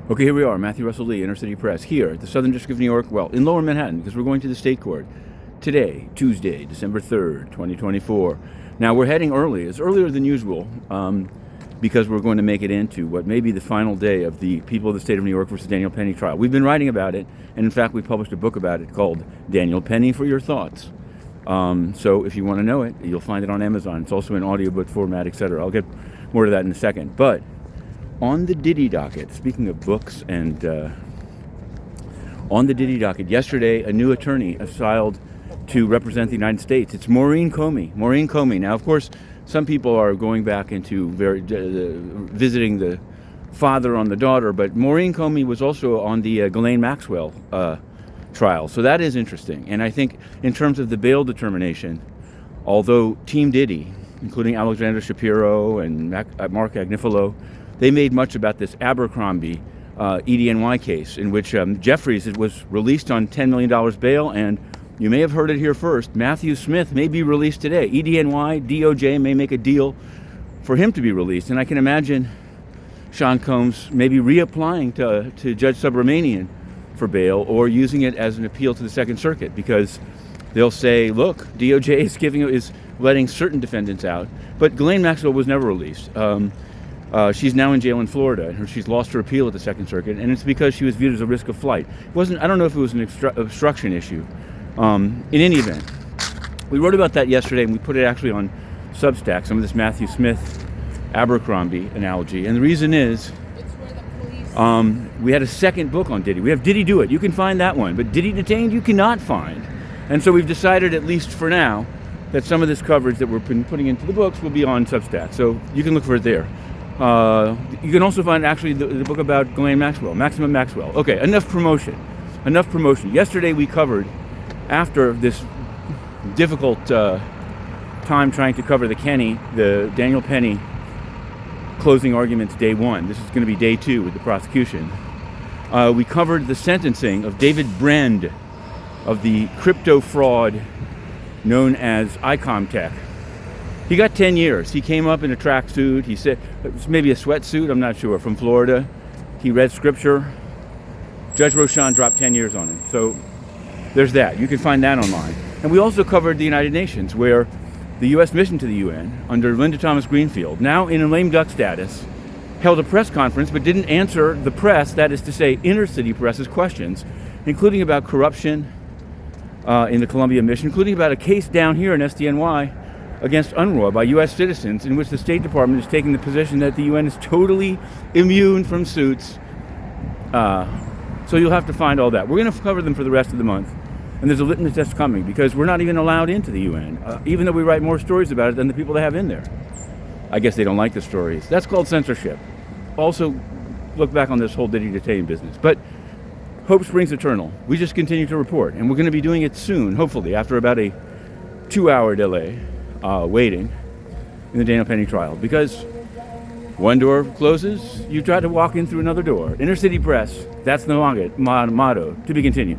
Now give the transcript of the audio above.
Okay, here we are, Matthew Russell Lee, Inner City Press, here at the Southern District of New York, well, in Lower Manhattan, because we're going to the State Court today, Tuesday, December 3rd, 2024. Now, we're heading early. It's earlier than usual, because we're going to make it into what may be the final day of the People of the State of New York versus Daniel Penny trial. We've been writing about it, and in fact, we published a book about it called Daniel Penny for Your Thoughts. So if you want to know it, you'll find it on Amazon. It's also in audiobook format, etc. I'll get more to that in a second. But on the Diddy docket, speaking of books, and on the Diddy docket, yesterday a new attorney filed to represent the United States. It's Maurene Comey. Maurene Comey. Now, of course, some people are going back into visiting the father on the daughter, but Maurene Comey was also on the Ghislaine Maxwell trial. So that is interesting. And I think in terms of the bail determination, although Team Diddy, including Alexander Shapiro and Mark Agnifilo, they made much about this Abercrombie EDNY case in which Jeffries was released on $10 million bail, and you may have heard it here first, Matthew Smith may be released today. EDNY, DOJ may make a deal for him to be released, and I can imagine Sean Combs maybe reapplying to Judge Subramanian for bail or using it as an appeal to the Second Circuit, because they'll say, look, DOJ is letting certain defendants out, but Ghislaine Maxwell was never released. She's now in jail in Florida, and she's lost her appeal at the Second Circuit, and it's because she was viewed as a risk of flight. I don't know if it was an obstruction issue. In any event, we wrote about that yesterday, and we put it actually on Substack, some of this Matthew Smith Abercrombie analogy, and the reason is we had a second book on Diddy. We have Diddy Do It. You can find that one, but Diddy Detained you cannot find. And so we've decided, at least for now, that some of this coverage that we've been putting into the books will be on Substack, so you can look for it there. You can also find actually the book about Ghislaine Maxwell, Maximum Maxwell. Okay, enough promotion. Yesterday we covered, after this difficult time trying to cover the Daniel Penny closing arguments day one. This is going to be day two with the prosecution. We covered the sentencing of David Brend of the crypto fraud known as ICOMTech. He got 10 years. He came up in a tracksuit. He said, it was maybe a sweatsuit, I'm not sure, from Florida. He read scripture. Judge Rochon dropped 10 years on him. So there's that. You can find that online. And we also covered the United Nations, where the U.S. mission to the UN, under Linda Thomas-Greenfield, now in a lame duck status, held a press conference but didn't answer the press, that is to say, inner city press's questions, including about corruption in the Colombia mission, including about a case down here in SDNY against UNRWA by U.S. citizens, in which the State Department is taking the position that the UN is totally immune from suits. So you'll have to find all that. We're going to cover them for the rest of the month. And there's a litmus test coming, because we're not even allowed into the UN, even though we write more stories about it than the people they have in there. I guess they don't like the stories. That's called censorship. Also, look back on this whole Diddy Detain business. But hope springs eternal. We just continue to report. And we're going to be doing it soon, hopefully, after about a 2-hour delay. Waiting in the Daniel Penny trial, because one door closes, you try to walk in through another door. Inner City Press, that's the motto, to be continued.